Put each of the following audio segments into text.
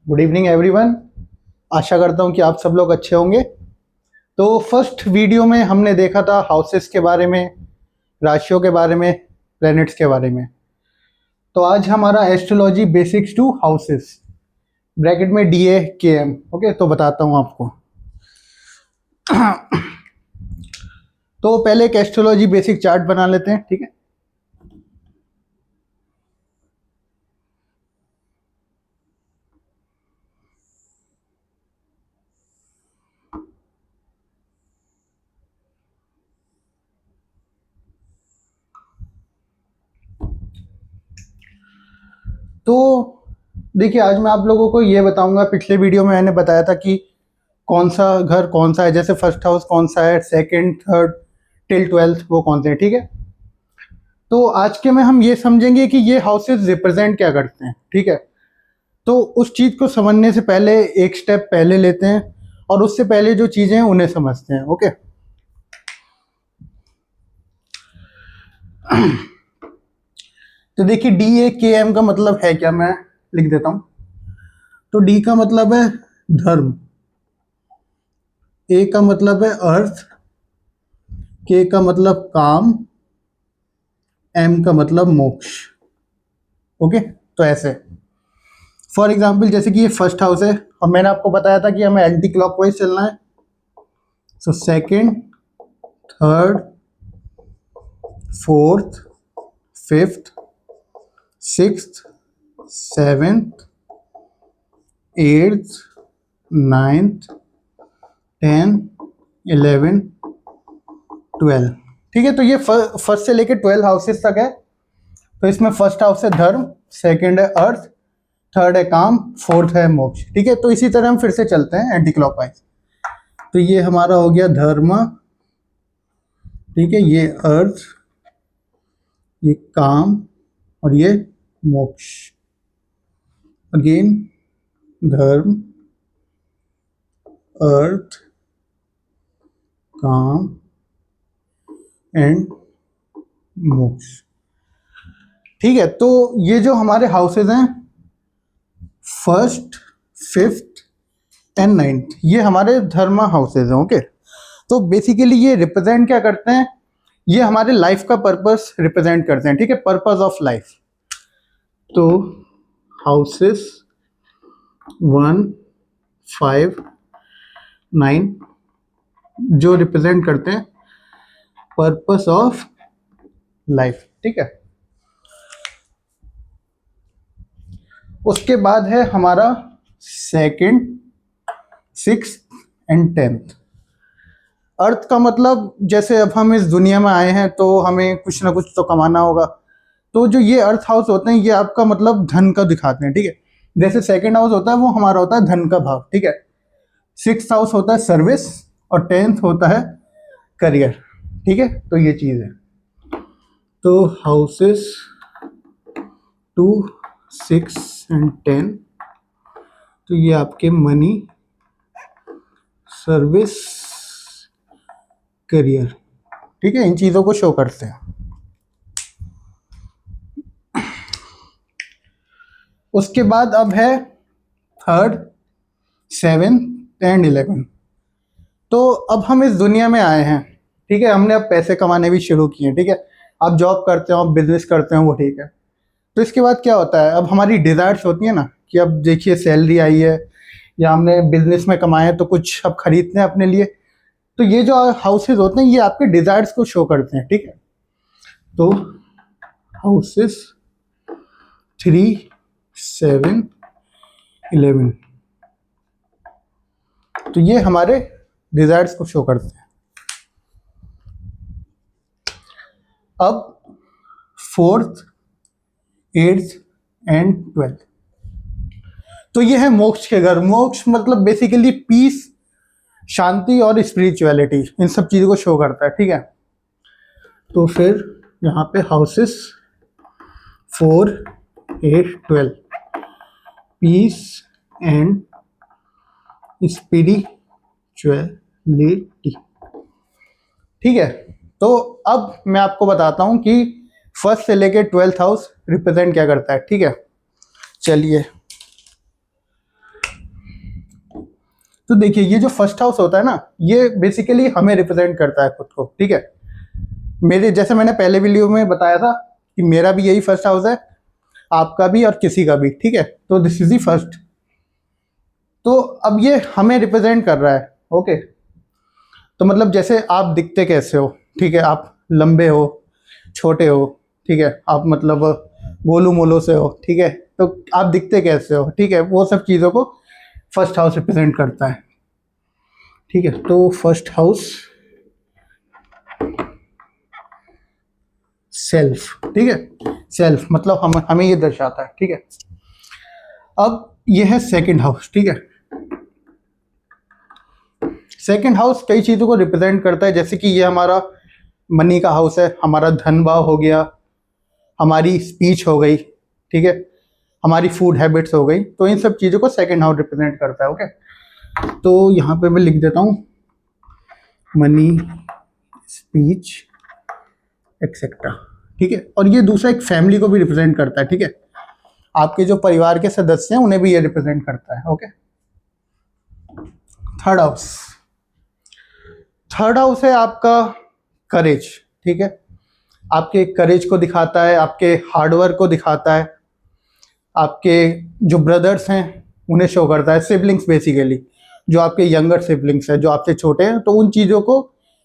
Good evening everyone. आशा करता हूँ कि आप सब लोग अच्छे होंगे। तो फर्स्ट वीडियो में हमने देखा था हाउसेस के बारे में, राशियों के बारे में, प्लैनेट्स के बारे में। तो आज हमारा astrology basics to houses bracket में DAKM। ओके, तो बताता हूँ आपको। तो पहले एक एस्ट्रोलॉजी बेसिक चार्ट बना लेते हैं, ठीक है। तो देखिए, आज मैं आप लोगों को ये बताऊंगा। पिछले वीडियो में मैंने बताया था कि कौन सा घर कौन सा है, जैसे फर्स्ट हाउस कौन सा है, सेकंड, थर्ड टिल 12th वो कौन से हैं, ठीक है। तो आज के में हम ये समझेंगे कि ये हाउसेस रिप्रेजेंट क्या करते हैं, ठीक है। तो उस चीज़ को समझने से पहले एक स्टेप पहले लेते हैं और उससे पहले जो चीज़ें हैं उन्हें समझते हैं, ओके। तो देखिए, DAKM का मतलब है क्या, मैं लिख देता हूं। तो D का मतलब है धर्म, A का मतलब है अर्थ, K का मतलब काम, M का मतलब मोक्ष। ओके, तो ऐसे फॉर एग्जाम्पल जैसे कि ये फर्स्ट हाउस है और मैंने आपको बताया था कि हमें एंटी क्लॉकवाइज चलना है। So second, third, fourth, fifth, sixth, seventh, eighth, ninth, 10, 11, 12, ठीक है। तो ये फर्स्ट से लेके 12 हाउसेस तक है। तो इसमें फर्स्ट हाउस है धर्म, सेकंड है अर्थ, थर्ड है काम, फोर्थ है मोक्ष, ठीक है। तो इसी तरह हम फिर से चलते हैं एंटी क्लॉकवाइज। तो ये हमारा हो गया धर्म, ठीक है, ये अर्थ, ये काम और ये मोक्ष। अगेन धर्म, अर्थ, काम एंड मोक्ष, ठीक है। तो ये जो हमारे हाउसेज हैं फर्स्ट, फिफ्थ एंड नाइन्थ, ये हमारे धर्म हाउसेज हैं, ओके। तो बेसिकली ये रिप्रेजेंट क्या करते हैं, ये हमारे लाइफ का पर्पस रिप्रेजेंट करते हैं, ठीक है, पर्पस ऑफ लाइफ। तो हाउसेस 1, 5, 9 जो रिप्रेजेंट करते हैं पर्पस ऑफ लाइफ, ठीक है। उसके बाद है हमारा सेकंड, सिक्स्थ एंड 10th। अर्थ का मतलब जैसे अब हम इस दुनिया में आए हैं तो हमें कुछ ना कुछ तो कमाना होगा। तो जो ये अर्थ हाउस होते हैं ये आपका मतलब धन का दिखाते हैं, ठीक है। जैसे सेकंड हाउस होता है वो हमारा होता है धन का भाव, ठीक है। सिक्स्थ हाउस होता है सर्विस और 10th होता है करियर, ठीक है। तो ये चीज़ है। तो हाउसेस 2, 6 एंड 10, तो ये आपके मनी, सर्विस, करियर, ठीक है, इन चीज़ों को शो करते हैं। उसके बाद अब है थर्ड, 7 एंड 11। तो अब हम इस दुनिया में आए हैं, ठीक है, हमने अब पैसे कमाने भी शुरू किए, ठीक है। आप जॉब करते हो, आप बिजनेस करते हो, वो ठीक है। तो इसके बाद क्या होता है, अब हमारी डिज़ायर्स होती है ना कि अब देखिए सैलरी आई है या हमने बिजनेस में कमाए तो कुछ अब खरीदते हैं अपने लिए। तो ये जो हाउसेज होते हैं ये आपके डिज़ायर्स को शो करते हैं, ठीक है। तो हाउसेस 3, 7, 11, तो ये हमारे डिज़ायर्स को शो करते हैं। अब फोर्थ, एट्थ एंड 12th, तो ये है मोक्ष के घर। मोक्ष मतलब बेसिकली पीस, शांति और स्पिरिचुअलिटी, इन सब चीज़ों को शो करता है, ठीक है। तो फिर यहाँ पे हाउसेस 4, 8, 12, पीस एंड स्पिरिचुअलिटी, ठीक है। तो अब मैं आपको बताता हूँ कि फर्स्ट से लेके 12th हाउस रिप्रेजेंट क्या करता है, ठीक है। चलिए, तो देखिए ये जो फर्स्ट हाउस होता है ना, ये बेसिकली हमें रिप्रेजेंट करता है खुद को, ठीक है। मेरे जैसे मैंने पहले वीडियो में बताया था कि मेरा भी यही फर्स्ट हाउस है, आपका भी और किसी का भी, ठीक है। तो दिस इज दी फर्स्ट। तो अब ये हमें रिप्रेजेंट कर रहा है, ओके। तो मतलब जैसे आप दिखते कैसे हो, ठीक है, आप लंबे हो, छोटे हो, ठीक है, आप मतलब गोलू मोलू से हो, ठीक है, तो आप दिखते कैसे हो, ठीक है, वो सब चीज़ों को फर्स्ट हाउस रिप्रेजेंट करता है, ठीक है। तो फर्स्ट हाउस सेल्फ, ठीक है, सेल्फ मतलब हम हमें ये दर्शाता है, ठीक है। अब ये है सेकंड हाउस, ठीक है। सेकंड हाउस कई चीज़ों को रिप्रेजेंट करता है, जैसे कि ये हमारा मनी का हाउस है, हमारा धन भाव हो गया, हमारी स्पीच हो गई, ठीक है, हमारी फूड हैबिट्स हो गई। तो इन सब चीज़ों को सेकंड हाउस रिप्रेजेंट करता है, ओके। तो यहाँ पे मैं लिख देता हूँ मनी, स्पीच, एक्सेट्रा, ठीक है। और ये दूसरा एक फैमिली को भी रिप्रेजेंट करता है, ठीक है, आपके जो परिवार के सदस्य हैं उन्हें भी ये रिप्रेजेंट करता है, okay. Third house, third house है आपका करेज, ठीक है, आपके करेज को दिखाता है, आपके हार्डवर्क को दिखाता है, आपके जो ब्रदर्स हैं उन्हें शो करता है, सिबलिंग्स बेसिकली, जो आपके यंगर सिबलिंग्स हैं जो आपसे छोटे हैं, तो उन चीज़ों को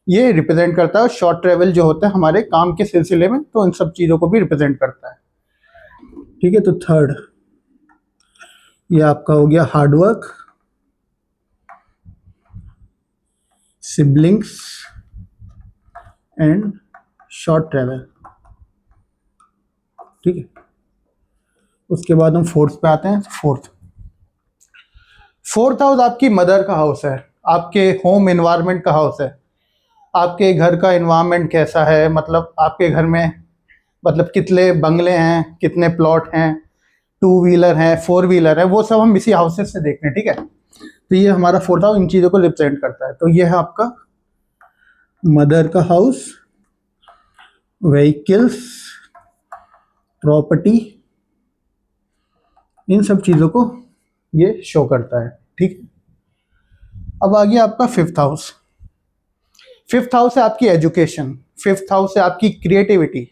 ये रिप्रेजेंट करता है। शॉर्ट ट्रेवल जो होता है हमारे काम के सिलसिले में, तो इन सब चीज़ों को भी रिप्रेजेंट करता है, ठीक है। तो थर्ड ये आपका हो गया hard work, siblings and short travel, ठीक है। उसके बाद हम फोर्थ पे आते हैं। फोर्थ हाउस आपकी मदर का हाउस है, आपके होम एनवायरनमेंट का हाउस है, आपके घर का एनवायरनमेंट कैसा है, मतलब आपके घर में मतलब कितने बंगले हैं, कितने प्लॉट हैं, टू व्हीलर हैं, फोर व्हीलर है, वो सब हम इसी हाउसेस से देखते हैं, ठीक है। तो ये हमारा फोर्थ हाउस इन चीज़ों को रिप्रेजेंट करता है। तो ये है आपका मदर का हाउस, व्हीकल्स, प्रॉपर्टी, इन सब चीज़ों को ये शो करता है, ठीक है। अब आ गया आपका फिफ्थ हाउस। फिफ्थ हाउस है आपकी एजुकेशन, फिफ्थ हाउस है आपकी क्रिएटिविटी,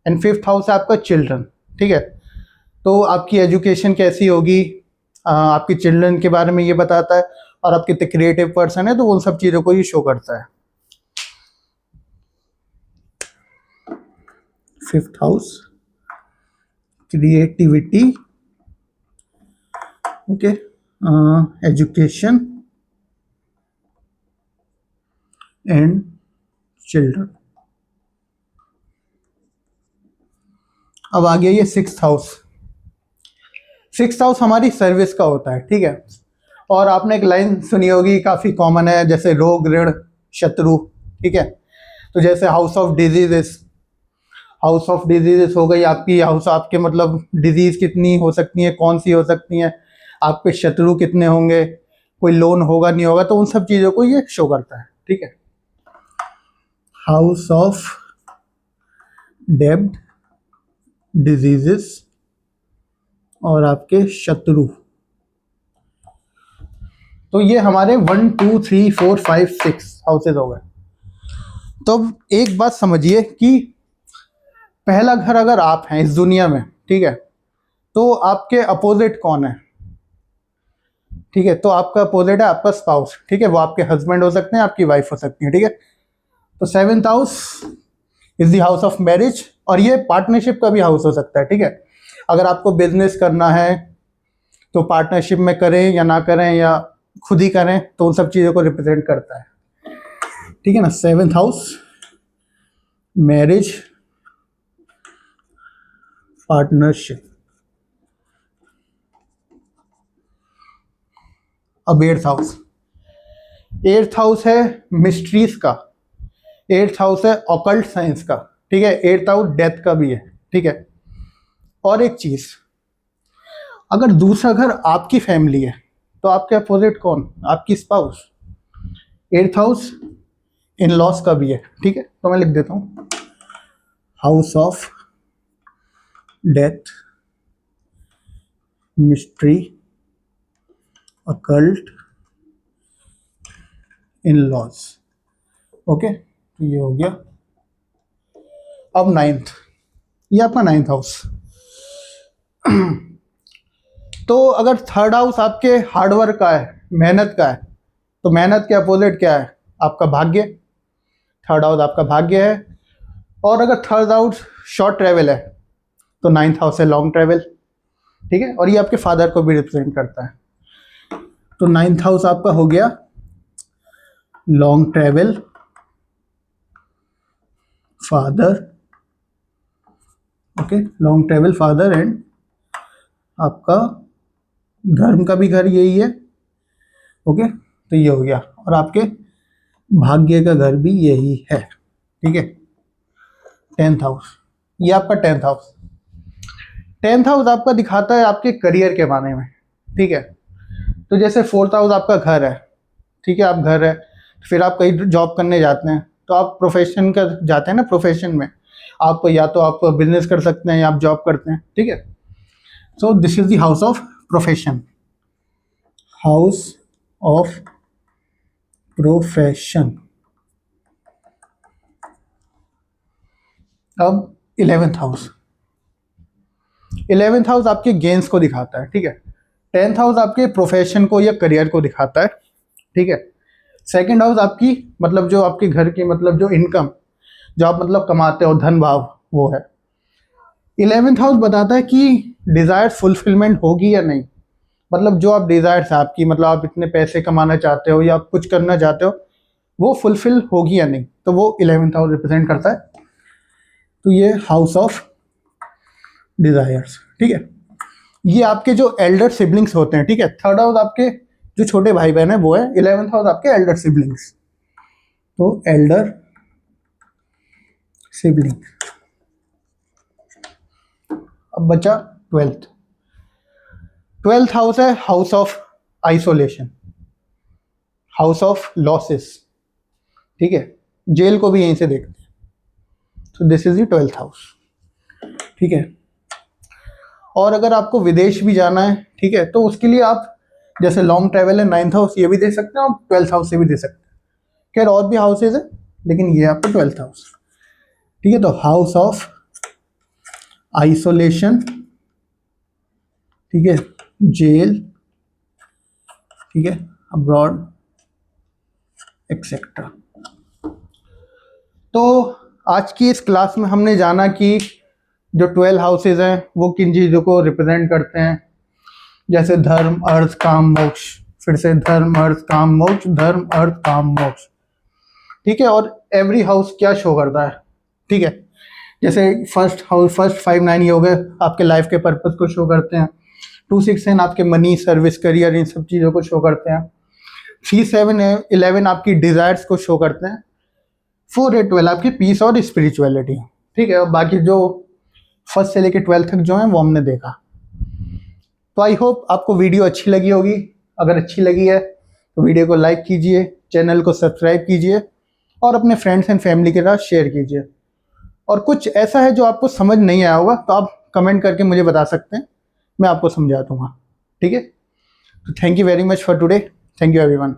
एंड फिफ्थ हाउस है आपका चिल्ड्रन, ठीक है। तो आपकी एजुकेशन कैसी होगी, आपके चिल्ड्रन के बारे में ये बताता है, और आप कितने क्रिएटिव पर्सन है, तो उन सब चीज़ों को ये शो करता है। Fifth house creativity, okay, education and children. अब आ गया ये सिक्स्थ हाउस। सिक्स्थ हाउस हमारी सर्विस का होता है, ठीक है। और आपने एक लाइन सुनी होगी, काफ़ी कॉमन है, जैसे रोग ऋण शत्रु, ठीक है। तो जैसे house of diseases, house of diseases हो गई आपकी, हाउस आपके मतलब डिजीज कितनी हो सकती है, कौन सी हो सकती हैं, आप पे शत्रु कितने होंगे, कोई लोन होगा नहीं होगा, तो उन सब चीज़ों को ये शो करता है, ठीक है। हाउस ऑफ डेब्ट, डिजीजेस और आपके शत्रु। तो ये हमारे 1 2 3 4 5 6 हाउसेज हो गए। तो अब एक बात समझिए कि पहला घर अगर आप हैं इस दुनिया में, ठीक है, तो आपके अपोजिट कौन है, ठीक है। तो आपका अपोजिट है आपका स्पाउस, ठीक है, वो आपके हस्बैंड हो सकते हैं, आपकी वाइफ हो सकती है, ठीक है। तो seventh house is the house of marriage, और ये पार्टनरशिप का भी हाउस हो सकता है, ठीक है। अगर आपको बिजनेस करना है तो पार्टनरशिप में करें या ना करें या खुद ही करें, तो उन सब चीज़ों को रिप्रेजेंट करता है, ठीक है ना। Seventh house marriage, partnership. अब एट्थ हाउस, एट्थ हाउस है मिस्ट्रीज का, एट्थ हाउस है ऑकल्ट साइंस का, ठीक है। एट्थ हाउस डेथ का भी है, ठीक है। और एक चीज, अगर दूसरा घर आपकी फैमिली है, तो आपके अपोजिट कौन, आपकी spouse. Eighth house in loss का भी है, ठीक है। तो मैं लिख देता हूं house of death, mystery, occult in laws. Okay, तो ये हो गया। अब नाइन्थ, ये आपका नाइन्थ हाउस। तो अगर थर्ड हाउस आपके हार्डवर्क का है, मेहनत का है, तो मेहनत के अपोजिट क्या है? आपका भाग्य। थर्ड हाउस आपका भाग्य है। और अगर थर्ड हाउस शॉर्ट ट्रैवल है तो नाइन्थ हाउस है लॉन्ग ट्रैवल। ठीक है, और ये आपके फादर को भी रिप्रेजेंट करता है। तो नाइन्थ हाउस आपका हो गया long travel, father. Okay, long travel, father, and आपका धर्म का भी घर यही है। ओके, तो ये हो गया। और आपके भाग्य का घर भी यही है। ठीक है, टेंथ हाउस, ये आपका टेंथ हाउस। टेंथ हाउस आपका दिखाता है आपके करियर के बारे में। ठीक है, तो जैसे फोर्थ हाउस आपका घर है। ठीक है, आप घर है, फिर आप कहीं जॉब करने जाते हैं तो आप प्रोफेशन का जाते हैं ना, प्रोफेशन में आप या तो आप बिजनेस कर सकते हैं या आप जॉब करते हैं। ठीक है, so this is the house of profession, house of profession. अब इलेवेंथ हाउस, इलेवेंथ हाउस आपके गेन्स को दिखाता है। ठीक है, टेंथ हाउस आपके प्रोफेशन को या करियर को दिखाता है। ठीक है, सेकंड हाउस आपकी मतलब जो आपके घर की मतलब जो इनकम, जो आप मतलब कमाते हो, धन भाव, वो है। इलेवेंथ हाउस बताता है कि डिज़ायर फुलफिलमेंट होगी या नहीं। मतलब जो आप डिज़ायर्स है आपकी, मतलब आप इतने पैसे कमाना चाहते हो या आप कुछ करना चाहते हो, वो फुलफिल होगी या नहीं, तो वो इलेवेंथ हाउस रिप्रेजेंट करता है। तो ये हाउस ऑफ डिज़ायर्स। ठीक है, ये आपके जो एल्डर सिबलिंग्स होते हैं। ठीक है, थर्ड हाउस आपके जो छोटे भाई बहन है वो है, इलेवेंथ हाउस आपके एल्डर सिबलिंग्स। तो एल्डर सिबलिंग। अब बचा ट्वेल्थ। ट्वेल्थ हाउस है house of isolation, house of losses. ठीक है, जेल को भी यहीं से देखते हैं। तो this is the twelfth house. ठीक है, और अगर आपको विदेश भी जाना है, ठीक है, तो उसके लिए आप जैसे लॉन्ग ट्रैवल है, नाइन्थ हाउस ये भी दे सकते हैं और ट्वेल्थ हाउस से भी दे सकते हैं। खैर और भी हाउसेज है, लेकिन ये आपका ट्वेल्थ हाउस। ठीक है, तो हाउस ऑफ आइसोलेशन, ठीक है, जेल, ठीक है, अब्रॉड, एक्सेट्रा। तो आज की इस क्लास में हमने जाना कि जो 12 हाउसेज हैं वो किन चीज़ों को रिप्रेजेंट करते हैं, जैसे धर्म, अर्थ, काम, मोक्ष। फिर से धर्म, अर्थ, काम, मोक्ष, धर्म, अर्थ, काम, मोक्ष। ठीक है, और एवरी हाउस क्या शो करता है। ठीक है, जैसे फर्स्ट हाउस, फर्स्ट 5 9 ये हो गए आपके लाइफ के पर्पस को शो करते हैं। 2 6 10 आपके मनी, सर्विस, करियर, इन सब चीज़ों को शो करते हैं। 3 7 11 आपकी डिज़ायर्स को शो करते हैं। 4 8 12 आपकी पीस और स्पिरिचुअलिटी। ठीक है, और बाकी जो फर्स्ट से लेकर 12 तक जो है वो हमने देखा। तो आई होप आपको वीडियो अच्छी लगी होगी। अगर अच्छी लगी है तो वीडियो को लाइक कीजिए, चैनल को सब्सक्राइब कीजिए और अपने फ्रेंड्स एंड फैमिली के साथ शेयर कीजिए। और कुछ ऐसा है जो आपको समझ नहीं आया होगा तो आप कमेंट करके मुझे बता सकते हैं, मैं आपको समझा दूंगा। ठीक है, तो thank you very much for today. Thank you everyone.